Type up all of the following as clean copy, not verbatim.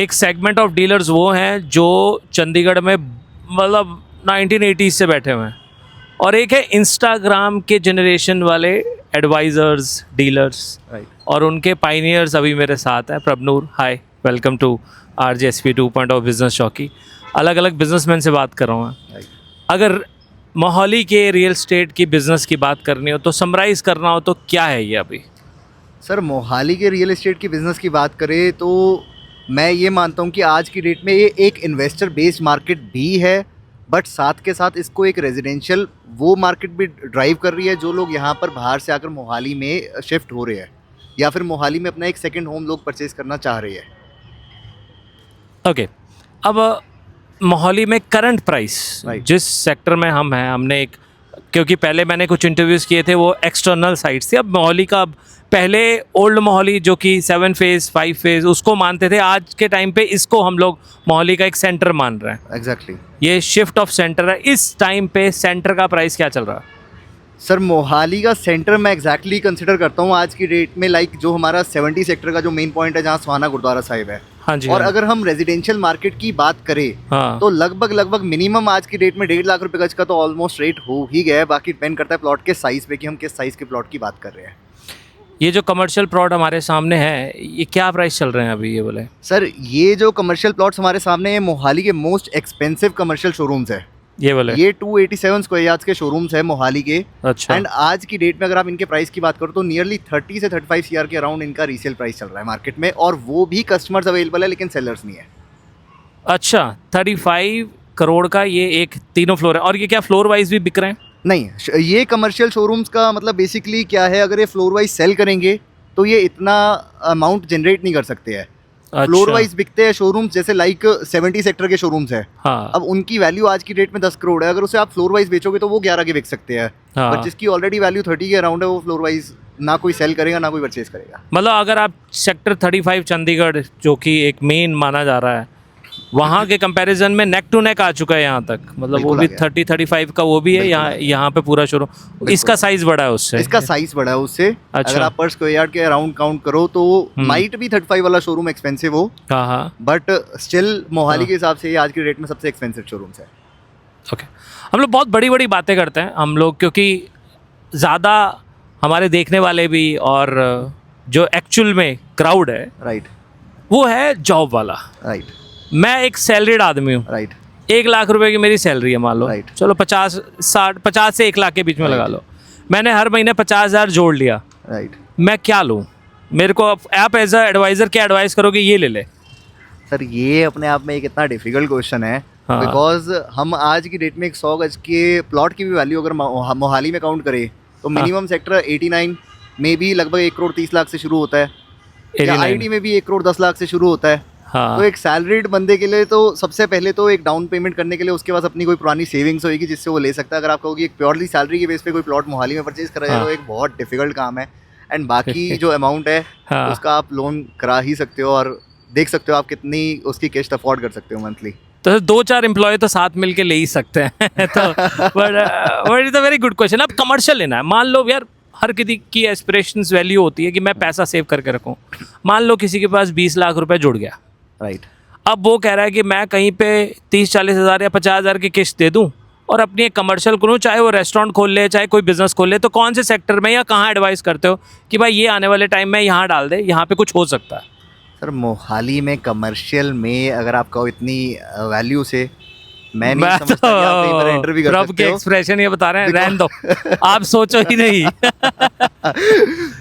एक segment of dealers वो हैं जो चंडीगढ़ में मतलब 1980s से बैठे हुए हैं, और एक है इंस्टाग्राम के जनरेशन वाले एडवाइज़र्स, डीलर्स, राइट। और उनके पाइनियर्स अभी मेरे साथ हैं। प्रभनूर, हाय, वेलकम टू RJSP 2.0 बिजनेस चौकी। अलग अलग बिजनेसमैन से बात कर रहा हूँ मैं। अगर मोहाली के रियल स्टेट की बिज़नेस की बात करनी हो तो समराइज़ करना हो तो क्या है ये अभी? सर, मोहाली के रियल एस्टेट की बिज़नेस की बात करें तो मैं ये मानता हूँ कि आज की डेट में ये एक इन्वेस्टर बेस्ड मार्केट भी है, बट साथ के साथ इसको एक रेजिडेंशियल वो मार्केट भी ड्राइव कर रही है जो लोग यहाँ पर बाहर से आकर मोहाली में शिफ्ट हो रहे हैं या फिर मोहाली में अपना एक सेकंड होम लोग परचेज करना चाह रहे हैं। ओके, अब मोहाली में करंट प्राइस Right. जिस सेक्टर में हम हैं, हमने एक, क्योंकि पहले मैंने कुछ इंटरव्यूज़ किए थे वो एक्सटर्नल साइट्स थे। अब मोहाली का, पहले ओल्ड मोहाली जो कि 7 फेज़ 5 फेज़ उसको मानते थे, आज के टाइम पे इसको हम लोग मोहाली का एक सेंटर मान रहे हैं। एग्जैक्टली। ये शिफ्ट ऑफ सेंटर है। इस टाइम पे सेंटर का प्राइस क्या चल रहा है? सर, मोहाली का सेंटर मैं एग्जैक्टली कंसिडर करता हूँ आज की डेट में, लाइक जो हमारा 70 सेक्टर का जो मेन पॉइंट है जहाँ स्वाना गुरुद्वारा साहिब है। हाँ जी। और हाँ। अगर हम रेजिडेंशियल मार्केट की बात करें हाँ। तो लगभग मिनिमम आज की डेट में 1.5 लाख रुपए गज का तो ऑलमोस्ट रेट हो ही गया है। बाकी डिपेंड करता है प्लॉट के साइज पे कि हम किस साइज के प्लॉट की बात कर रहे हैं। ये जो कमर्शियल प्लॉट हमारे सामने है, ये क्या प्राइस चल रहे हैं अभी, ये बोले? सर, ये जो कमर्शियल प्लॉट्स हमारे सामने हैं मोहाली के मोस्ट एक्सपेंसिव कमर्शियल शोरूम्स है। ये बोले? ये 287 स्क्वायर यार्ड्स के शोरूम्स है मोहाली के। अच्छा। एंड आज की डेट में अगर आप इनके प्राइस की बात करो तो नियरली 30 से 35 CR के अराउंड इनका रीसेल प्राइस चल रहा है मार्केट में, और वो भी कस्टमर्स अवेलेबल है लेकिन सेलर्स नहीं है। अच्छा, 35 करोड़ का ये एक तीनों फ्लोर है, और ये क्या फ्लोर वाइज भी बिक रहे हैं? नहीं, ये कमर्शियल शोरूम्स का मतलब बेसिकली क्या है, अगर ये फ्लोर वाइज सेल करेंगे तो ये इतना अमाउंट जनरेट नहीं कर सकते हैं। अच्छा। फ्लोर वाइज बिकते हैं शोरूम्स, जैसे लाइक 70 सेक्टर के शोरूम्स है। हाँ। अब उनकी वैल्यू आज की डेट में 10 करोड़ है, अगर उसे आप फ्लोर वाइज बेचोगे तो वो 11 के बिक सकते हैं। हाँ। बट जिसकी ऑलरेडी वैल्यू 30 के अराउंड है वो फ्लोर वाइज ना कोई सेल करेगा ना कोई परचेज करेगा। मतलब अगर आप सेक्टर 35 चंडीगढ़, जो कि एक मेन माना जा रहा है, वहाँ के कंपैरिजन में नेक टू नेक आ चुका है यहाँ तक, मतलब वो बिल्कुल भी आ गया। 30-35 का वो भी है, यहाँ पे पूरा शोरूम। इसका साइज बड़ा है उससे? इसका साइज बड़ा है उससे। अच्छा। अगर आप पर स्क्वायर यार्ड के अराउंड काउंट करो तो माइट भी 35 वाला शोरूम एक्सपेंसिव हो, हाँ हाँ। बट स्टिल मोहाली के हिसाब से ये आज की डेट में सबसे एक्सपेंसिव शोरूम्स है। ओके, हम लोग बहुत बड़ी बड़ी बातें करते हैं हम लोग, क्योंकि ज़्यादा हमारे देखने वाले भी और जो एक्चुअल में क्राउड है राइट वो है जॉब वाला। राइट मैं एक सैलरीड आदमी हूँ। राइट 1 लाख रुपए की मेरी सैलरी है, मान लो। Right. चलो 50 से 1 लाख के बीच में लगा लो। मैंने हर महीने 50,000 जोड़ लिया। राइट। मैं क्या लूँ? मेरे को आप एज अ एडवाइज़र क्या एडवाइस करोगे? ये ले ले। सर, ये अपने आप में एक इतना डिफिकल्ट क्वेश्चन है, हाँ। बिकॉज हम आज की डेट में एक 100 गज के प्लॉट की भी वैल्यू अगर मोहाली में काउंट करें तो मिनिमम सेक्टर 89 में भी लगभग 1 करोड़ 30 लाख से शुरू होता है, या 89 IT में भी 1 करोड़ 10 लाख से शुरू होता है। हाँ। तो एक सैलरीड बंदे के लिए तो सबसे पहले तो एक डाउन पेमेंट करने के लिए उसके पास अपनी कोई पुरानी सेविंग्स होगी जिससे वो ले सकता है। अगर आप कहोगे एक प्योरली सैलरी के बेस पे कोई प्लॉट मोहाली में परचेज करा जाए हाँ। तो एक बहुत डिफिकल्ट काम है। एंड बाकी जो अमाउंट है हाँ। उसका आप लोन करा ही सकते हो, और देख सकते हो आप कितनी उसकी किश्त अफोर्ड कर सकते हो मंथली। तो 2-4 एम्प्लॉय तो साथ मिल के ले ही सकते हैं। तो but it's a very good question. अब कमर्शियल लेना है, मान लो यार हर किसी की एस्पिरेशंस वैल्यू होती है कि मैं पैसा सेव करके रखूं। मान लो किसी के पास 20 लाख रुपए जुड़ गया, राइट। अब वो कह रहा है कि मैं कहीं पे 30-40 हज़ार या 50 हज़ार की किस्त दे दूं और अपनी एक कमर्शियल करूं, चाहे वो रेस्टोरेंट खोल ले चाहे कोई बिजनेस खोल ले। तो कौन से सेक्टर में या कहाँ एडवाइस करते हो कि भाई ये आने वाले टाइम में यहाँ डाल दे, यहाँ पे कुछ हो सकता है? सर, मोहाली में कमर्शियल में अगर आप कहो इतनी वैल्यू से, मैं नहीं समझता कि आप कहीं पर एंटर भी कर रब सकते के हो। एक्सप्रेशन ये बता रहे हैं, रहने दो, आप सोचो ही नहीं।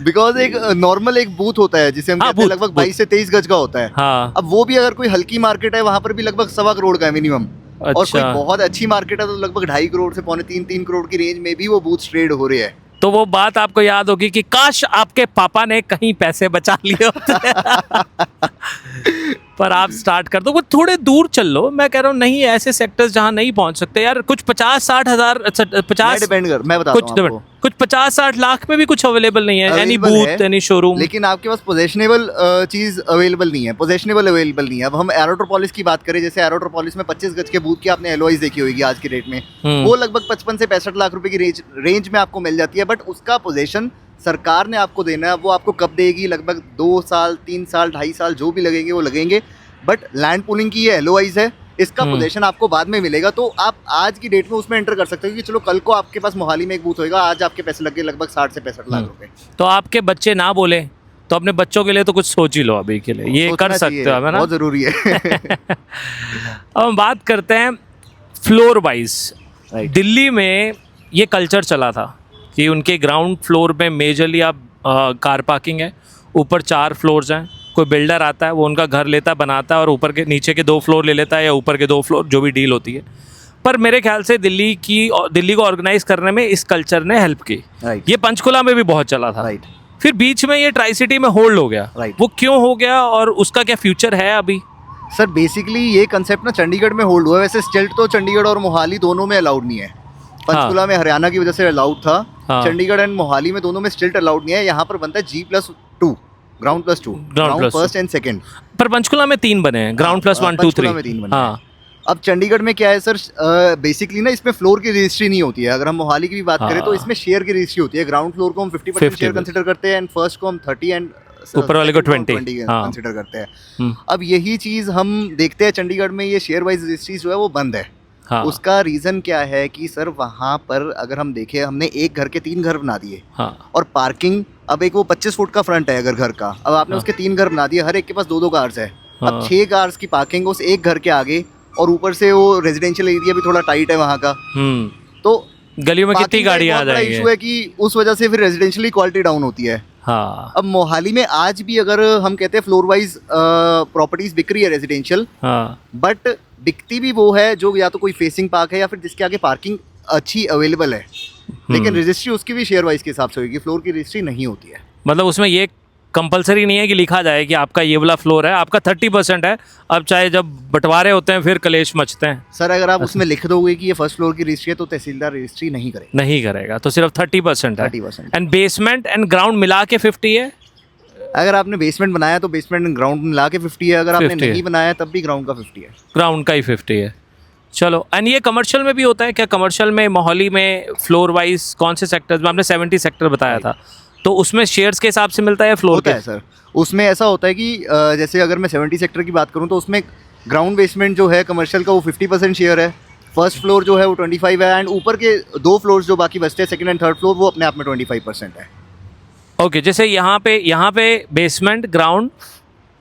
बिकॉज एक नॉर्मल एक बूथ होता है जिसे हम हाँ, कहते हैं, बूथ, लगभग 22 से 23 गज का होता है। हाँ। अब वो भी अगर कोई हल्की मार्केट है वहां पर भी लगभग 1.25 करोड़ का है मिनिमम। और कोई अच्छा। बहुत अच्छी मार्केट है तो लगभग 2.5 करोड़ से 2.25-3 करोड़ की रेंज में भी वो बूथ ट्रेड हो रहे हैं। तो वो बात आपको याद होगी कि काश आपके पापा ने कहीं पैसे बचा लिए होते। पर आप स्टार्ट कर दो, वो थोड़े दूर चल लो। मैं कह रहा हूँ नहीं, ऐसे सेक्टर्स जहाँ नहीं पहुँच सकते यार, कुछ 50-60 हज़ार, 50 डिपेंड कर, मैं बताता हूँ आपको। कुछ 50-60 लाख में भी कुछ अवेलेबल नहीं है, एनी Available बूथ है, एनी शोरूम। लेकिन आपके पास पोजेशनेबल चीज अवेलेबल नहीं है, पोजेशनेबल अवेलेबल नहीं है। अब हम एरोट्रोपोलिस की बात करें, जैसे एरोट्रोपोलिस में 25 गज के बूथ की आपने एलओआईज देखी होगी आज की डेट में, वो लगभग 55 से 65 लाख रुपए की रेंज में आपको मिल जाती है। बट उसका पोजेशन सरकार ने आपको देना है, वो आपको कब देगी? लगभग 2 साल 3 साल 2.5 साल जो भी लगेंगे वो लगेंगे। बट लैंड पूलिंग की ये एलओआईज है, इसका पोजीशन आपको बाद में मिलेगा, तो आप आज की डेट में उसमें एंटर कर सकते हो कि चलो कल को आपके पास मोहाली में एक बूथ होएगा, आज आपके पैसे लग गए लगभग 60 से 65 लाख रुपए। तो आपके बच्चे ना बोले तो अपने बच्चों के लिए तो कुछ सोच ही लो अभी के लिए, ये कर सकते हो, है ना? बहुत जरूरी है। अब हम बात करते हैं फ्लोर वाइज। दिल्ली में ये कल्चर चला था कि उनके ग्राउंड फ्लोर में मेजरली आप कार पार्किंग है, ऊपर 4 फ्लोर्स हैं, कोई बिल्डर आता है वो उनका घर लेता है, बनाता है और ऊपर के नीचे के 2 फ्लोर ले लेता है या ऊपर के 2 फ्लोर, जो भी डील होती है। पर मेरे ख्याल से दिल्ली को ऑर्गेनाइज करने में इस कल्चर ने हेल्प की। ये पंचकुला में भी बहुत चला था, फिर बीच में ये ट्राई सिटी में होल्ड हो गया। वो क्यों हो गया और उसका क्या फ्यूचर है अभी? सर बेसिकली ये कंसेप्ट ना चंडीगढ़ में होल्ड हुआ है, वैसे स्टिल्ट तो चंडीगढ़ और मोहाली दोनों में अलाउड नहीं है। पंचकुला में हरियाणा की वजह से अलाउड था, चंडीगढ़ एंड मोहाली में दोनों में स्टिल्ट अलाउड नहीं है। यहाँ पर बनता है G+2, ground plus 2, ground first and second. पर पंचकुला में 3 बने हैं, ग्राउंड प्लस 1 2 3 में 3 बने। हाँ, अब चंडीगढ़ में क्या है सर, बेसिकली ना इसमें फ्लोर की रजिस्ट्री नहीं होती है। अगर हम मोहाली की भी बात करें तो इसमें शेयर की रजिस्ट्री होती है। ग्राउंड फ्लोर को हम 50% शेयर कंसिडर करते हैं एंड फर्स्ट को हम 30 एंड ऊपर वाले को 20 कंसिडर करते हैं। अब यही चीज हम देखते हैं चंडीगढ़ में, ये शेयर वाइज रजिस्ट्री जो है वो बंद है। उसका रीजन क्या है कि सर वहाँ पर अगर हम देखें, हमने एक घर के 3 घर बना दिए और पार्किंग, अब एक वो 25 फुट का फ्रंट है अगर घर का, अब आपने उसके 3 घर बना दिए, हर एक के पास 2-2 कार्स है। अब 6 कार्स की पार्किंग उस एक घर के आगे, और ऊपर से वो रेजिडेंशियल एरिया भी थोड़ा टाइट है वहाँ का, तो गलियों में कितनी गाड़ियाँ आ जाएंगी। इशू है कि उस वजह से फिर रेजिडेंशियली क्वालिटी डाउन होती है। हाँ। अब मोहाली में आज भी अगर हम कहते हैं फ्लोर वाइज प्रॉपर्टीज बिक रही है रेजिडेंशियल, बट बिकती भी वो है जो या तो कोई फेसिंग पार्क है या फिर जिसके आगे पार्किंग अच्छी अवेलेबल है, लेकिन रजिस्ट्री उसकी भी शेयर वाइज के हिसाब से होगी, फ्लोर की रजिस्ट्री नहीं होती है। मतलब उसमें ये कंपलसरी नहीं है कि लिखा जाए कि आपका ये वाला फ्लोर है, आपका 30% है। अब चाहे जब बंटवारे होते हैं फिर कलेश मचते हैं। सर अगर आप उसमें लिख दोगे कि ये फर्स्ट फ्लोर की रजिस्ट्री है तो तहसीलदार रजिस्ट्री नहीं करेगा, तो सिर्फ 30% है। 30%। एंड बेसमेंट एंड ग्राउंड मिला के 50 है। अगर आपने बेसमेंट बनाया तो बेसमेंट एंड ग्राउंड मिला के 50 है, अगर आपने नहीं बनाया तब भी ग्राउंड का 50 है। ग्राउंड का ही 50 है। चलो, एंड ये कमर्शियल में भी होता है क्या? कमर्शियल में मोहाली में फ्लोर वाइज कौन से सेक्टर्स में? आपने 70 सेक्टर बताया था, तो उसमें शेयर्स के हिसाब से मिलता है फ्लोर के? है सर, उसमें ऐसा होता है कि जैसे अगर मैं 70 सेक्टर की बात करूं तो उसमें ग्राउंड बेसमेंट जो है कमर्शियल का वो 50% शेयर है, फर्स्ट फ्लोर जो है वो 25 है, एंड ऊपर के 2 फ्लोर्स जो बाकी बचते हैं सेकंड एंड थर्ड फ्लोर, वो अपने आप में 25% है। ओके, जैसे यहाँ पे basement, ground,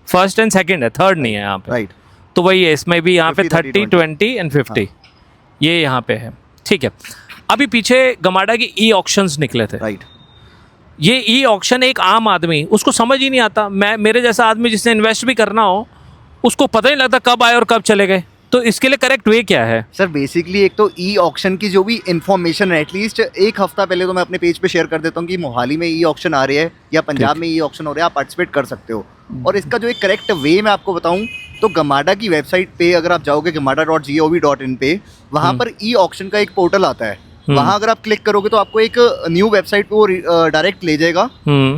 first and second है, थर्ड नहीं है यहाँ पे। राइट। तो वही है, इसमें भी यहाँ पे 30, 20 एंड 50 ये यहाँ पे है। ठीक है, अभी पीछे गमाडा की ई ऑक्शंस निकले थे। राइट। ये ई ऑक्शन एक आम आदमी उसको समझ ही नहीं आता, मेरे जैसा आदमी जिसने इन्वेस्ट भी करना हो उसको पता नहीं लगता कब आए और कब चले गए, तो इसके लिए करेक्ट वे क्या है? सर बेसिकली एक तो ई ऑक्शन की जो भी इन्फॉर्मेशन है, एटलीस्ट एक हफ्ता पहले तो मैं अपने पेज पे शेयर कर देता हूँ कि मोहाली में ई ऑक्शन आ रही है या पंजाब में ई ऑक्शन हो रहा है, आप पार्टिसिपेट कर सकते हो। और इसका जो एक करेक्ट वे मैं आपको बताऊँ तो गमाडा की वेबसाइट पे अगर आप जाओगे gamada.gov.in पे, वहाँ पर ई ऑक्शन का एक पोर्टल आता है, वहाँ अगर आप क्लिक करोगे तो आपको एक न्यू वेबसाइट पे वो डायरेक्ट ले जाएगा,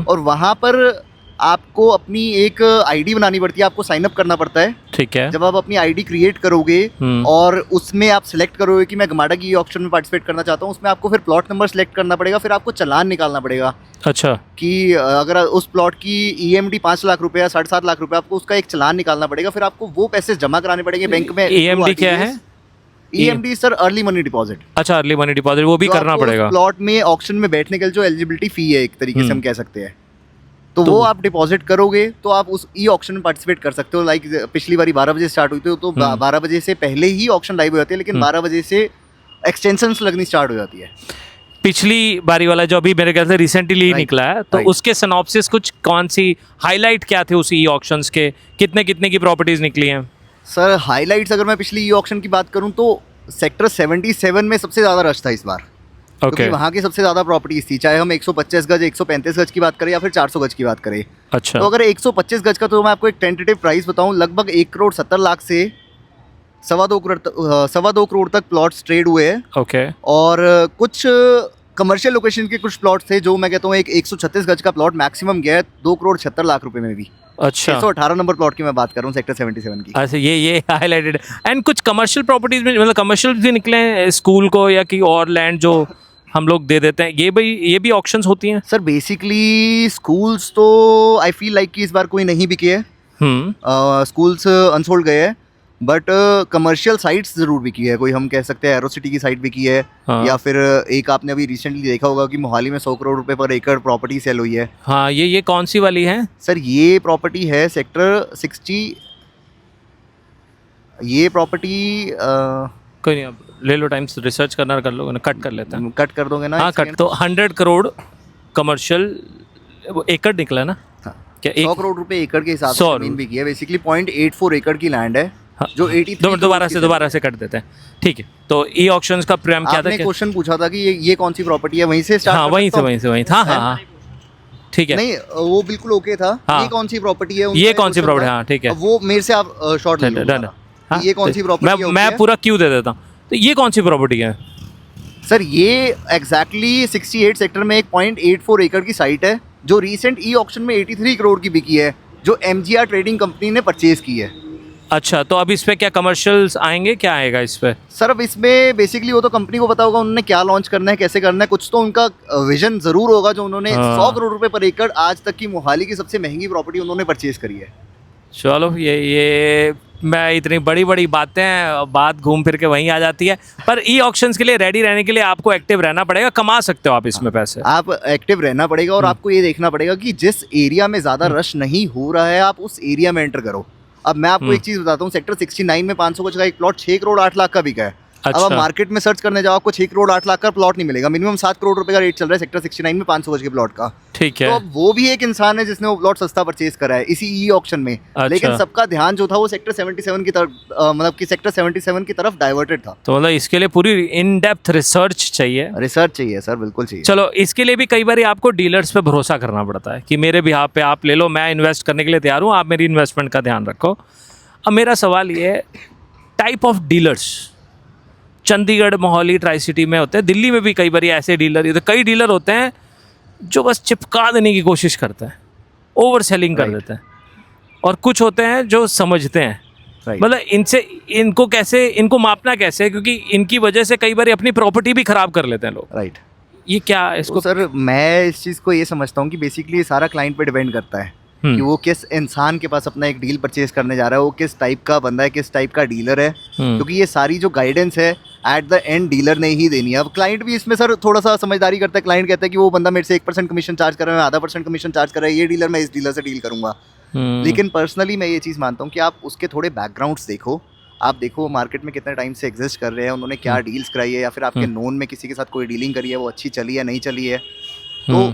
और वहाँ पर आपको अपनी एक आईडी बनानी पड़ती है, आपको साइन अप करना पड़ता है। ठीक है। जब आप अपनी आईडी क्रिएट करोगे और उसमें आप सिलेक्ट करोगे कि मैं गमाडा की ऑक्शन में पार्टिसिपेट करना चाहता हूँ, उसमें आपको फिर प्लॉट नंबर सेलेक्ट करना पड़ेगा, फिर आपको चालान निकालना पड़ेगा। अच्छा। कि अगर उस प्लॉट की EMD 5 लाख रुपए या 7.5 लाख रुपए, आपको उसका एक चालान निकालना पड़ेगा, फिर आपको वो पैसे जमा कराने पड़ेंगे बैंक में। EMD क्या है? EMD sir early money deposit. अच्छा, अर्ली मनी डिपॉजिट वो भी करना पड़ेगा। प्लॉट में ऑक्शन में बैठने के लिए जो एलिजिबिलिटी फी है एक तरीके से हम कह सकते हैं, तो वो आप डिपॉजिट करोगे तो आप उस ई ऑक्शन में पार्टिसिपेट कर सकते हो। लाइक पिछली बारी 12 बजे स्टार्ट हुई थी, तो 12 बजे से पहले ही ऑक्शन लाइव हो जाती है, लेकिन 12 बजे से एक्सटेंशंस लगनी स्टार्ट हो जाती है। पिछली बारी वाला जो अभी मेरे ख्याल से रिसेंटली निकला है, तो उसके सिनॉप्सिस कुछ कौन सी हाईलाइट क्या थे उस ई ऑक्शंस के, कितने की प्रॉपर्टीज निकली हैं? सर हाईलाइट्स अगर मैं पिछली ई ऑक्शन की बात करूं तो सेक्टर 77 में सबसे ज़्यादा रश था इस बार, क्योंकि वहाँ की सबसे ज़्यादा प्रॉपर्टीज थी, चाहे हम 125 गज, 135 गज की बात करें या फिर 400 गज की बात करें। अच्छा। तो अगर 125 गज का तो मैं आपको एक टेंटेटिव प्राइस बताऊं, लगभग 1,70,00,000 से 2.25 करोड़ तक प्लॉट्स ट्रेड हुए हैं। ओके। और कुछ कमर्शियल लोकेशन के कुछ प्लॉट्स थे जो मैं कहता हूँ एक 136 गज का प्लॉट मैक्सिमम गया है 2,76,00,000 रुपए में भी। अच्छा। 118 नंबर प्लॉट की मैं बात कर रहा हूँ सेक्टर 77 की। अच्छा, ये हाईलाइटेड। एंड कुछ कमर्शियल प्रॉपर्टीज में, मतलब कमर्शियल भी निकले हैं स्कूल को या कि और लैंड जो हम लोग दे देते हैं, ये भी ऑक्शंस होती हैं? सर बेसिकली स्कूल्स तो आई फील लाइक कि इस बार कोई नहीं बिके है, स्कूल्स अनसोल्ड गए हैं, बट कमर्शियल साइट्स ज़रूर बिकी है। कोई हम कह सकते हैं एरो सिटी की साइट बिकी है, हाँ। या फिर एक आपने अभी रिसेंटली देखा होगा कि मोहाली में 100 करोड़ रुपए पर एकड़ प्रॉपर्टी सेल हुई है। हाँ, ये कौन सी वाली है? सर ये प्रॉपर्टी है सेक्टर 60। ये प्रॉपर्टी कोई नहीं, आप ले लो, टाइम से रिसर्च करना कर लो, कट कर लेते हैं। कट कर दोगे ना? हाँ, एक कट second? तो 100 करोड़ कमर्शियल एकड़ निकला ना? हाँ। क्या 100 करोड़ रुपए एकड़ के हिसाब से 100 जमीन बिकी है। बेसिकली 0.84 एकड़ की लैंड है, हाँ, जो 83 दोबारा से कट देते हैं। ठीक है, तो ई ऑक्शंस का प्रेम क्या था? आपने क्वेश्चन पूछा था कि ये कौन सी प्रॉपर्टी है, वहीं से स्टार्ट हाँ, कर सकता हूँ? वहीं से। हाँ, ठीक है। नहीं, वो बिल्कुल ओके था। हाँ। ये कौन सी प्रॉपर्टी है? ये कौन सी प्रॉपर्टी? हाँ, ठीक है, वो मेरे से आप शॉर्ट ले लो। डन। हाँ, ये कौन सी प्रॉपर्टी है? मैं पूरा क्यों दे देता हूँ। तो ये कौन सी प्रॉपर्टी है? सर ये एग्जैक्टली 68 सेक्टर में एक 0.84 एकड़ की साइट है, जो रीसेंट ई ऑक्शन में 83 करोड़ की बिकी है, जो MGR ट्रेडिंग कंपनी ने परचेज की है। अच्छा, तो अब इस पे क्या कमर्शियल्स आएंगे? क्या आएगा इस पे? सर अब इसमें बेसिकली वो तो कंपनी को पता होगा उन्होंने क्या लॉन्च करना है, कैसे करना है। कुछ तो उनका विजन जरूर होगा, जो उन्होंने हाँ। 100 करोड़ रुपए पर एकड़ आज तक की मोहाली की सबसे महंगी प्रॉपर्टी उन्होंने परचेज करी है। चलो, ये मैं इतनी बड़ी बात घूम फिर के वहीं आ जाती है। पर ई ऑक्शंस के लिए रेडी रहने के लिए आपको एक्टिव रहना पड़ेगा, कमा सकते हो आप इसमें पैसे। आप एक्टिव रहना पड़ेगा, और आपको ये देखना पड़ेगा कि जिस एरिया में ज़्यादा रश नहीं हो रहा है, आप उस एरिया में एंटर करो। अब मैं आपको एक चीज़ बताता हूँ, सेक्टर 69 में 500 गज का एक प्लॉट 6 करोड़ 8 लाख का बिका है। अब आप अच्छा। मार्केट में सर्च करने जाओ, आपको 6 करोड़ 8 लाख का प्लॉट नहीं मिलेगा। मिनिमम 7 करोड़ रुपए का रेट चल रहा है सेक्टर 69 में 500 गज के प्लॉट का। ठीक तो है। अब वो भी एक इंसान है जिसने वो प्लॉट सस्ता परचेज करा है इसी ई ऑक्शन में। अच्छा। लेकिन सबका ध्यान जो था वो सेक्टर 77 की तरफ, मतलब कि सेक्टर 77 की तरफ डाइवर्टेड था। तो मतलब इसके लिए पूरी इन डेप्थ रिसर्च चाहिए। रिसर्च चाहिए सर, बिल्कुल चाहिए। चलो, इसके लिए भी कई बार आपको डीलर्स पे भरोसा करना पड़ता है कि मेरे बिहाफ पे आप ले लो, मैं इन्वेस्ट करने के लिए तैयार हूँ, आप मेरी इन्वेस्टमेंट का ध्यान रखो। अब मेरा सवाल ये है, type of dealers Chandigarh, Mohali, tri city में होते हैं, दिल्ली में भी कई बार ऐसे डीलर, तो कई डीलर होते हैं जो बस चिपका देने की कोशिश करते हैं, ओवर सेलिंग कर देते हैं, और कुछ होते हैं जो समझते हैं। मतलब इनको मापना कैसे है? क्योंकि इनकी वजह से कई बार अपनी प्रॉपर्टी भी खराब कर लेते हैं लोग। राइट। ये क्या इसको? तो सर मैं इस चीज़ को ये समझता हूँ कि बेसिकली ये सारा क्लाइंट पे डिपेंड करता है कि वो किस इंसान के पास अपना एक डील परचेज करने जा रहा है, वो किस टाइप का बंदा है, किस टाइप का डीलर है। क्योंकि ये सारी जो गाइडेंस है एट द एंड डीलर ने ही देनी है। अब क्लाइंट भी इसमें सर थोड़ा सा समझदारी करता है। क्लाइंट कहता है कि वो बंदा मेरे से 1% कमीशन चार्ज कर रहा है, 0.5% कमीशन चार्ज कर रहा है, ये डीलर मैं इस डीलर से डील करूंगा। लेकिन पर्सनली मैं ये चीज़ मानता हूँ कि आप उसके थोड़े बैकग्राउंड्स देखो। आप देखो मार्केट में कितने टाइम से एग्जिस्ट कर रहे हैं, उन्होंने क्या डील्स कराई है, या फिर आपके नोन में किसी के साथ कोई डीलिंग करी है, वो अच्छी चली है नहीं चली है। तो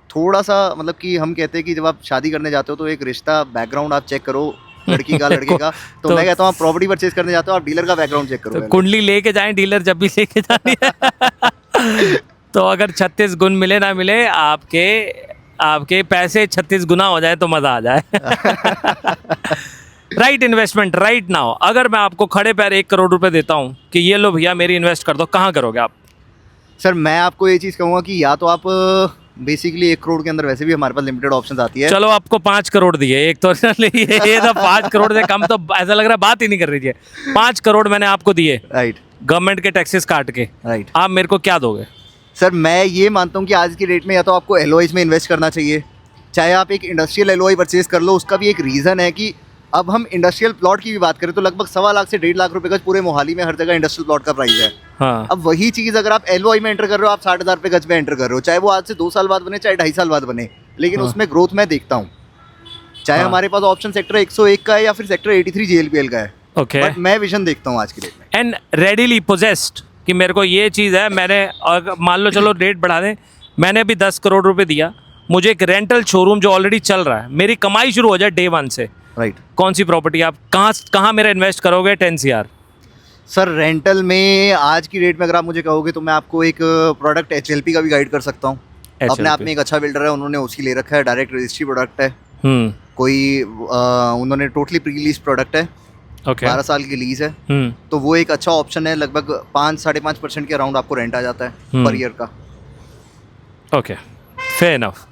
थोड़ा सा मतलब कि हम कहते हैं कि जब आप शादी करने जाते हो तो एक रिश्ता बैकग्राउंड आप चेक करो, लड़की का लड़के का। तो मैं कहता हूँ आप प्रॉपर्टी परचेज करने जाते हो, आप डीलर का बैकग्राउंड चेक करो। तो कुंडली लेके जाएं डीलर जब भी लेके जानी है। तो अगर 36 गुण मिले ना मिले, आपके पैसे 36 गुना हो जाए तो मजा आ जाए। Right investment right now. अगर मैं आपको खड़े पैर 1 करोड़ रुपए देता हूँ कि ये लो भैया मेरी इन्वेस्ट कर दो, कहाँ करोगे आप? सर मैं आपको ये चीज़ कहूँगा कि या तो आप बेसिकली 1 करोड़ के अंदर वैसे भी हमारे पास लिमिटेड ऑप्शंस आती है। चलो आपको 5 करोड़ दिए, एक तो ये तो 5 करोड़ से कम तो ऐसा लग रहा है बात ही नहीं कर रही है। 5 करोड़ मैंने आपको दिए, राइट, गवर्नमेंट के टैक्सेस काट के, राइट। आप मेरे को क्या दोगे? सर मैं ये मानता हूँ कि आज की डेट में या तो आपको एलओआईज में इन्वेस्ट करना चाहिए, चाहे आप एक इंडस्ट्रियल एलओआई परचेज कर लो। उसका भी एक रीज़न है कि अब हम इंडस्ट्रियल प्लॉट की भी बात करें तो लगभग 1.25 लाख से 1.5 लाख रुपए का पूरे मोहाली में हर जगह इंडस्ट्रियल प्लॉट का प्राइस है। हाँ। अब वही चीज़ अगर आप एलओआई में एंटर कर रहे हो, आप 60,000 रुपये गज में एंटर कर रहे हो, चाहे वो आज से 2 साल बाद बने, चाहे 2.5 साल बाद बने, लेकिन उसमें ग्रोथ मैं देखता हूँ। चाहे हमारे पास ऑप्शन सेक्टर 101 का है या फिर सेक्टर 83 जेएलपीएल का है, ओके, बट मैं विजन देखता हूँ आज की डेट में। एंड रेडीली पोजेस्ड कि मेरे को ये चीज़ है, मैंने और मान लो चलो रेट बढ़ा दें, मैंने भी 10 करोड़ रुपए दिया, मुझे एक रेंटल शोरूम जो ऑलरेडी चल रहा है, मेरी कमाई शुरू हो जाए डे 1 से, राइट। कौन सी प्रॉपर्टी आप कहाँ मेरा इन्वेस्ट करोगे? 10 CR। सर रेंटल में आज की डेट में अगर आप मुझे कहोगे तो मैं आपको एक प्रोडक्ट एचएलपी का भी गाइड कर सकता हूँ। अपने आप में एक अच्छा बिल्डर है, उन्होंने उसकी ले रखा है, डायरेक्ट रजिस्ट्री प्रोडक्ट है। कोई उन्होंने टोटली प्री लीज प्रोडक्ट है, 12 साल की लीज है। तो वो एक अच्छा ऑप्शन है। लगभग 5-5.5% के अराउंड आपको रेंट आ जाता है पर ईयर का। Okay, fair enough.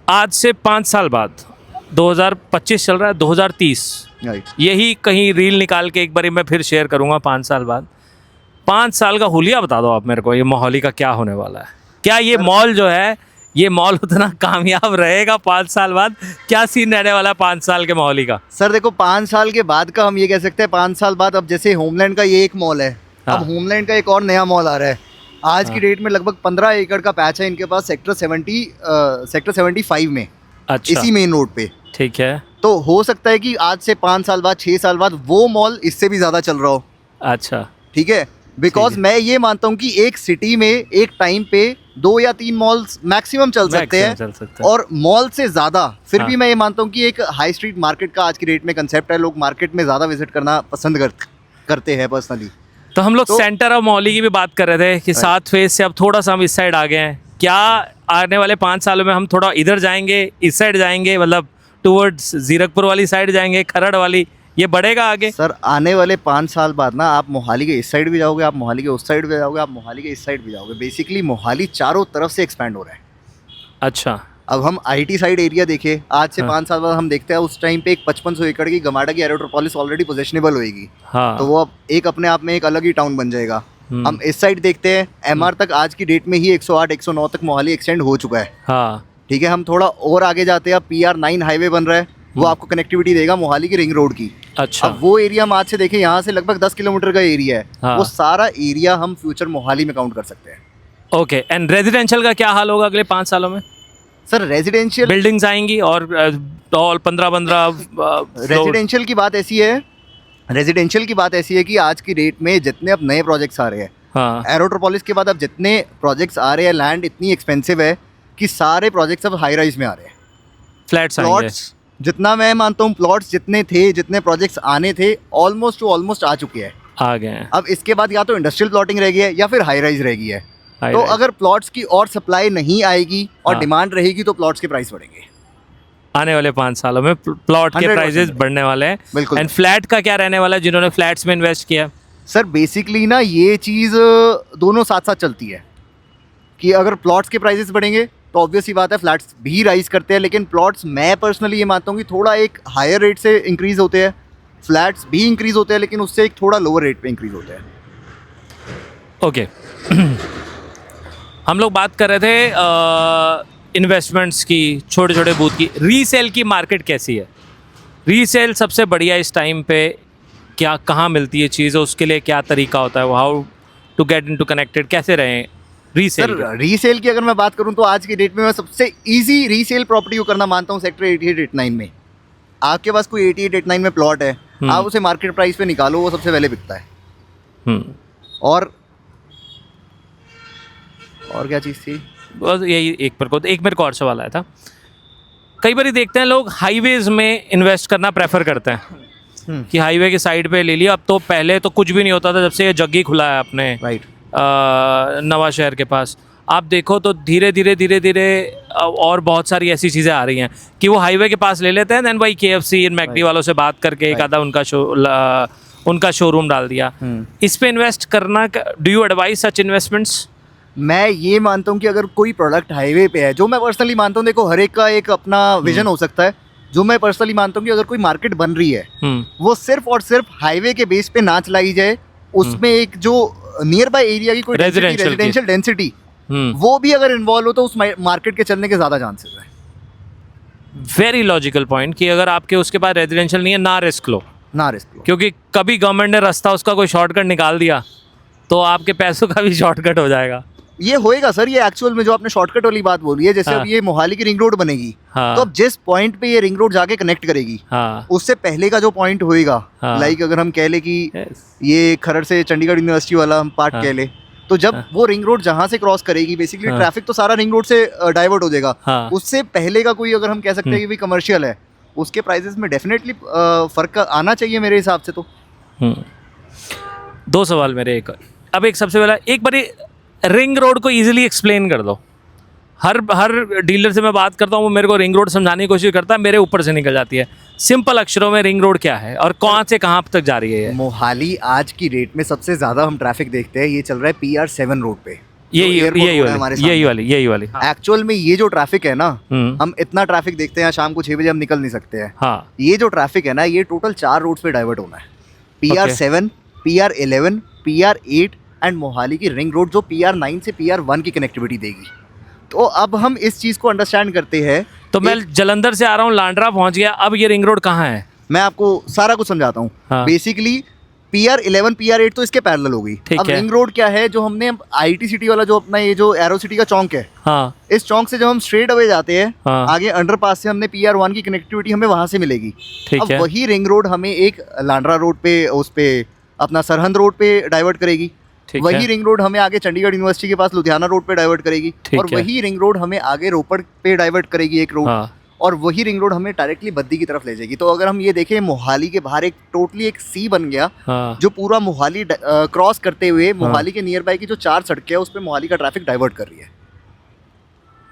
आज से 5 साल बाद 2025 चल रहा है, 2030, यही कहीं रील निकाल के एक बार मैं फिर शेयर करूंगा 5 साल बाद। 5 साल का हुलिया बता दो आप मेरे को, ये मोहाली का क्या होने वाला है? क्या ये मॉल जो है ये मॉल उतना कामयाब रहेगा 5 साल बाद? क्या सीन रहने वाला है 5 साल के मोहाली का? सर देखो 5 साल के बाद का हम ये कह सकते हैं, 5 साल बाद अब जैसे होमलैंड का ये एक मॉल है, हाँ। अब होमलैंड का एक और नया मॉल आ रहा है। आज की डेट में लगभग 15 एकड़ का पैच है इनके पास सेक्टर 75 में, अच्छा, इसी मेन रोड पे। ठीक है। तो हो सकता है कि आज से 5 साल बाद 6 साल बाद वो मॉल इससे भी ज़्यादा चल रहा हो। अच्छा, ठीक है, बिकॉज ठीक है। मैं ये मानता हूँ कि एक सिटी में एक टाइम पे 2 या 3 मॉल्स मैक्सिमम चल सकते हैं, चल सकते हैं। और मॉल से ज़्यादा फिर हाँ। भी मैं ये मानता हूँ कि एक हाई स्ट्रीट मार्केट का आज की डेट में कंसेप्ट है, लोग मार्केट में ज़्यादा विजिट करना पसंद करते हैं पर्सनली। तो हम लोग तो- सेंटर ऑफ मोहाली की भी बात कर रहे थे कि 7 फेज से अब थोड़ा सा हम इस साइड आ गए हैं। क्या आने वाले 5 सालों में हम थोड़ा इधर जाएंगे, इस साइड जाएंगे, मतलब टूवर्ड्स जीरकपुर वाली साइड जाएंगे, खरड़ वाली, ये बढ़ेगा आगे? सर आने वाले 5 साल बाद ना आप मोहाली के इस साइड भी जाओगे, आप मोहाली के उस साइड भी जाओगे, आप मोहाली के इस साइड भी जाओगे। बेसिकली मोहाली चारों तरफ से एक्सपैंड हो रहा है। अच्छा, अब हम आईटी साइड एरिया देखें, आज से हाँ। 5 साल बाद हम देखते हैं उस टाइम पे एक 5500 एकड़ की गमाडा की एरोट्रोपोलिस ऑलरेडी पोजेशनेबल होएगी, हाँ। तो वो अब एक अपने आप में एक अलग ही टाउन बन जाएगा। हम्म। हम इस साइड देखते हैं, एमआर तक आज की डेट में ही 108 109 तक मोहाली एक्सटेंड हो चुका है। हाँ, ठीक है, हम थोड़ा और आगे जाते हैं, अब PR9 हाईवे बन रहा है, वो आपको कनेक्टिविटी देगा मोहाली की रिंग रोड की। अच्छा, अब वो एरिया हम आज से देखें, यहाँ से लगभग 10 किलोमीटर का एरिया है, हाँ। वो सारा एरिया हम फ्यूचर मोहाली में काउंट कर सकते हैं। ओके। एंड रेजिडेंशियल का क्या हाल होगा अगले 5 सालों में? सर रेजिडेंशियल बिल्डिंग्स आएंगी और 15 रेजिडेंशियल की बात ऐसी है, रेजिडेंशियल की बात ऐसी है कि आज की डेट में जितने अब नए प्रोजेक्ट्स आ रहे हैं, हाँ, एरोट्रोपोलिस के बाद अब जितने प्रोजेक्ट्स आ रहे हैं, लैंड इतनी एक्सपेंसिव है कि सारे प्रोजेक्ट्स अब हाई राइज में आ रहे हैं। फ्लैट्स आएंगे। प्लॉट्स जितना मैं मानता हूँ, प्लॉट्स जितने थे, जितने प्रोजेक्ट्स आने थे, ऑलमोस्ट आ चुके हैं। आ गए हैं। अब इसके बाद या तो इंडस्ट्रियल प्लॉटिंग रह गई है या फिर हाई राइज रह गई है। High तो rise। अगर प्लॉट्स की और सप्लाई नहीं आएगी और हाँ। डिमांड रहेगी तो प्लॉट्स के प्राइस बढ़ेंगे। आने वाले 5 सालों में प्लॉट के 100% प्राइसेस बढ़ने वाले हैं। बिल्कुल। एंड फ्लैट का क्या रहने वाला है जिन्होंने फ्लैट्स में इन्वेस्ट किया? सर बेसिकली ना ये चीज़ दोनों साथ साथ चलती है कि अगर प्लॉट्स के प्राइसेस बढ़ेंगे तो ऑब्वियस ही बात है फ्लैट्स भी राइज करते हैं, लेकिन प्लॉट्स मैं पर्सनली ये मानता हूँ कि थोड़ा एक हायर रेट से इंक्रीज होते हैं, फ्लैट्स भी इंक्रीज होते हैं लेकिन उससे एक थोड़ा लोअर रेट पे इंक्रीज होते हैं। ओके। हम लोग बात कर रहे थे इन्वेस्टमेंट्स की, छोटे छोटे बूथ की। रीसेल की मार्केट कैसी है? रीसेल सबसे बढ़िया इस टाइम पे क्या, कहाँ मिलती है चीज़, उसके लिए क्या तरीका होता है, how to get into connected, कैसे रहें रीसेल? सर रीसेल की अगर मैं बात करूं तो आज की डेट में मैं सबसे इजी रीसेल प्रॉपर्टी को करना मानता हूं सेक्टर 88-89 में। आपके पास कोई 88-89 में प्लॉट है, आप उसे मार्केट प्राइस पे निकालो, वो सबसे पहले बिकता है। और क्या चीज़ थी? बस यही एक मेरे को और सवाल आया था। कई बार देखते हैं लोग हाईवेज में इन्वेस्ट करना प्रेफर करते हैं कि हाईवे के साइड पे ले लिया। अब तो पहले तो कुछ भी नहीं होता था, जब से ये जग्गी खुला है अपने राइट, नवा शहर के पास, आप देखो तो धीरे धीरे और बहुत सारी ऐसी चीज़ें आ रही हैं कि वो हाईवे के पास ले लेते हैं, देन भाई KFC इन मैकडी वालों से बात करके एक आधा उनका शोरूम डाल दिया। इस पे इन्वेस्ट करना, do you advise such investments? मैं ये मानता हूँ कि अगर कोई प्रोडक्ट हाईवे पे है, जो मैं पर्सनली मानता हूँ, देखो हर एक का एक अपना विजन हो सकता है, जो मैं पर्सनली मानता हूँ कि अगर कोई मार्केट बन रही है वो सिर्फ और सिर्फ हाईवे के बेस पे ना चलाई जाए, उसमें एक जो नियर बाय एरिया की कोई रेजिडेंशियल डेंसिटी वो भी अगर इन्वॉल्व हो तो उस मार्केट के चलने के ज़्यादा चांसेस है। वेरी लॉजिकल पॉइंट कि अगर आपके उसके पास रेजिडेंशियल नहीं है, ना रिस्क लो, क्योंकि कभी गवर्नमेंट ने रास्ता उसका कोई शॉर्टकट निकाल दिया तो आपके पैसों का भी शॉर्टकट हो जाएगा। ये होएगा सर, ये एक्चुअल में जो आपने शॉर्टकट वाली बात बोली है, जैसे अब ये मोहाली की रिंग रोड बनेगी, तो अब जिस पॉइंट पे ये रिंग रोड जाके कनेक्ट करेगी, उससे पहले का जो पॉइंट होएगा, लाइक अगर हम कह ले कि ये खरड़ से चंडीगढ़ यूनिवर्सिटी वाला हम पार्ट कह ले, तो जब वो रिंग रोड जहाँ से क्रॉस करेगी, बेसिकली ट्रैफिक तो सारा रिंग रोड से डाइवर्ट हो जाएगा। उससे पहले का कोई अगर हम कह सकते हैं कि भाई कमर्शियल है, उसके प्राइसेस में डेफिनेटली फर्क आना चाहिए मेरे हिसाब से। तो 2 सवाल मेरे। एक सबसे पहला, एक बारी रिंग रोड को इजीली एक्सप्लेन कर दो। हर डीलर से मैं बात करता हूँ, वो मेरे को रिंग रोड समझाने की कोशिश करता है, मेरे ऊपर से निकल जाती है। सिंपल अक्षरों में रिंग रोड क्या है और कहाँ से कहाँ तक जा रही है? मोहाली आज की डेट में सबसे ज़्यादा हम ट्रैफिक देखते हैं, ये चल रहा है PR7 रोड पे। यही वाली। एक्चुअल में ये जो ट्रैफिक है ना, हम इतना ट्रैफिक देखते हैं, शाम को 6 बजे हम निकल नहीं सकते हैं। हाँ, ये जो ट्रैफिक है ना, ये टोटल 4 रोड्स पे डाइवर्ट होना है। PR7, PR11, PR8 and Mohali की रिंग रोड, जो PR9 से PR1 की कनेक्टिविटी देगी। तो अब हम इस चीज़ को अंडरस्टैंड करते हैं। तो मैं जलंधर से आ रहा हूँ, लांडरा पहुँच गया, अब ये रिंग रोड कहाँ है? मैं आपको सारा कुछ समझाता हूँ। हाँ। बेसिकली PR11 PR8 तो इसके पैरेलल हो गई। ठीक अब है। रिंग रोड क्या है, जो हमने IT सिटी वाला जो अपना ये जो एरो सिटी का चौक है, हाँ इस चौक से जब हम स्ट्रेट अवे जाते हैं, हाँ। आगे अंडरपास से हमने PR1 की कनेक्टिविटी हमें वहां से मिलेगी। ठीक अब है। वही रिंग रोड हमें एक लांडरा रोड पे, उस पे अपना सरहंद रोड पे डाइवर्ट करेगी। ठीक वही है। रिंग रोड हमें आगे चंडीगढ़ यूनिवर्सिटी के पास लुधियाना रोड पे डाइवर्ट करेगी। ठीक और है। वही रिंग रोड हमें आगे रोपड़ पे डाइवर्ट करेगी एक रोड। हाँ और वही रिंग रोड हमें डायरेक्टली बद्दी की तरफ ले जाएगी। तो अगर हम ये देखें, मोहाली के बाहर एक टोटली एक सी बन गया, हाँ। जो पूरा मोहाली क्रॉस करते हुए मोहाली के नियर बाय की जो 4 सड़कें हैं उस पे मोहाली का ट्रैफिक डाइवर्ट कर रही है।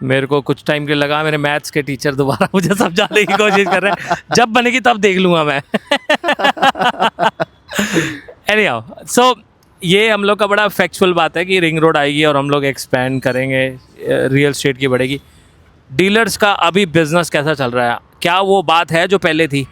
मेरे को कुछ टाइम के लिए लगा मेरे मैथ्स के टीचर दोबारा मुझे समझाने की कोशिश कर रहे हैं, जब बनेगी तब देख लूँगा मैं। एनीहाउ, सो ये हम लोग का बड़ा फैक्चुअल बात है कि रिंग रोड आएगी और हम लोग एक्सपैंड करेंगे, रियल एस्टेट की बढ़ेगी। डीलर्स का अभी बिजनेस कैसा चल रहा है? क्या वो बात है जो पहले थी?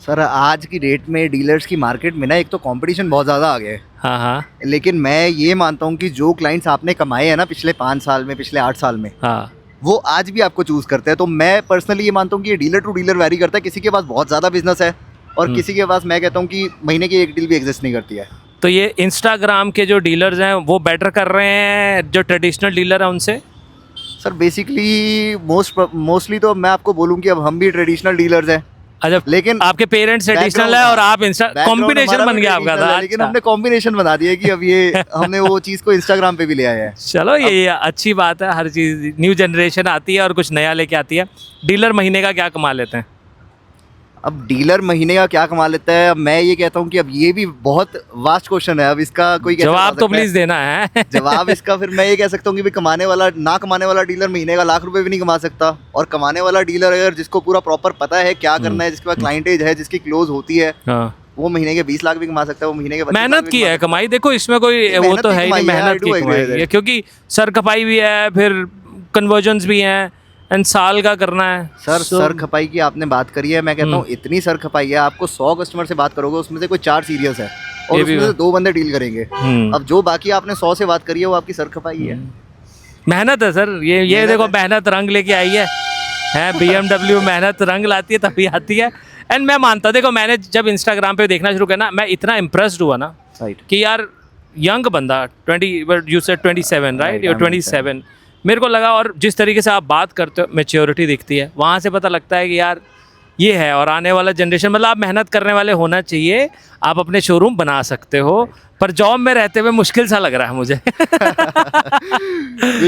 सर, आज की डेट में डीलर्स की मार्केट में ना एक तो कंपटीशन बहुत ज़्यादा आ गया है। हाँ हाँ लेकिन मैं ये मानता हूँ कि जो क्लाइंट्स आपने कमाए हैं ना पिछले 5 साल में, पिछले 8 साल में, हाँ। वो आज भी आपको चूज़ करते हैं। तो मैं पर्सनली ये मानता हूँ कि ये डीलर टू डीलर वैरी करता है। किसी के पास बहुत ज़्यादा बिजनेस है और किसी के पास मैं कहता हूँ कि महीने की एक डील भी एग्जिस्ट नहीं करती है। तो ये इंस्टाग्राम के जो डीलर्स हैं वो बेटर कर रहे हैं जो ट्रेडिशनल डीलर है उनसे? सर बेसिकली मोस्टली तो मैं आपको बोलूँ कि अब हम भी ट्रेडिशनल डीलर्स हैं। अच्छा, लेकिन आपके पेरेंट्स ट्रेडिशनल है और आप इंस्टा कॉम्बिनेशन बन गया आपका था। लेकिन अच्छा। हमने कॉम्बिनेशन बना दिया कि अब ये हमने वो चीज़ को इंस्टाग्राम पे भी ले आया है। चलो ये अच्छी बात है, हर चीज़ न्यू जनरेशन आती है और कुछ नया लेके आती है। डीलर महीने का क्या कमा लेते हैं? अब डीलर महीने का क्या कमा लेता है, अब मैं ये कहता हूँ कि अब ये भी बहुत वास्ट क्वेश्चन है। अब इसका कोई कैसे जवाब बता तो सकता है? प्लीज देना है। जवाब इसका फिर मैं ये कह सकता हूँ कि भाई ना कमाने वाला डीलर महीने का लाख रुपए भी नहीं कमा सकता। और कमाने वाला डीलर अगर जिसको पूरा प्रॉपर पता है क्या करना है, जिसके पास क्लाइंटेज है, जिसकी क्लोज होती है, हाँ। वो महीने के 20 लाख भी कमा सकता है। वो महीने के 25 लाख मेहनत भी की कमा है सकता कमाई, देखो इसमें कोई वो मेहनत तो की है ही कमाई नहीं, है, मेहनत I do की agree कमाई with है, that. क्योंकि सर खपाई भी है, फिर कन्वर्जन्स भी हैं, एंड साल का करना है। सर सर खपाई की आपने बात करी है, मैं कहता हूँ इतनी सर खपाई है। आपको 100 कस्टमर से बात करोगे, उसमें से कोई 4 सीरियस है और ये भी उसमें से 2 बंदे डील करेंगे। अब जो बाकी आपने 100 से बात करी है वो आपकी सर खपाई है। मेहनत है सर, ये मेहनत देखो है। मेहनत रंग लेके आई है BMW मेहनत रंग लाती है तभी आती है। एंड मैं मानता, देखो मैंने जब इंस्टाग्राम पे देखना शुरू किया ना, मैं इतना इम्प्रेस्ड हुआ ना राइट। कि यार यंग बंदा 20, यू सेड 27 राइट, यू 27, मेरे को लगा, और जिस तरीके से आप बात करते हो मैच्योरिटी दिखती है, वहाँ से पता लगता है कि यार ये है। और आने वाला जनरेशन, मतलब आप मेहनत करने वाले होना चाहिए, आप अपने शोरूम बना सकते हो, पर जॉब में रहते हुए मुश्किल सा लग रहा है मुझे।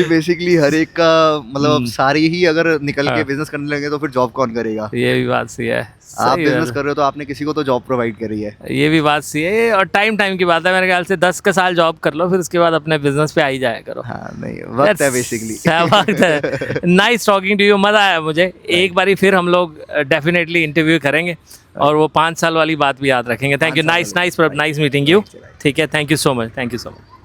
बेसिकली हर एक का मतलब अब सारी ही अगर निकल के हाँ। बिजनेस करने लगे तो फिर जॉब कौन करेगा? ये भी बात सही है, आप सही बिजनेस है। कर रहे हो तो आपने किसी को तो जॉब प्रोवाइड करी है। ये भी बात सही है, और टाइम की बात है। मेरे ख्याल से 10 का साल जॉब कर लो, फिर उसके बाद अपने बिजनेस पे आ ही जाया करो। हाँ, नहीं वक्त है बेसिकली। वक्त है। नाइस टॉकिंग टू यू, मजा आया मुझे। एक बारी फिर हम लोग डेफिनेटली इंटरव्यू करेंगे और वो 5 साल वाली बात भी याद रखेंगे। Thank you, nice meeting you. ठीक है, thank you so much, thank you so much.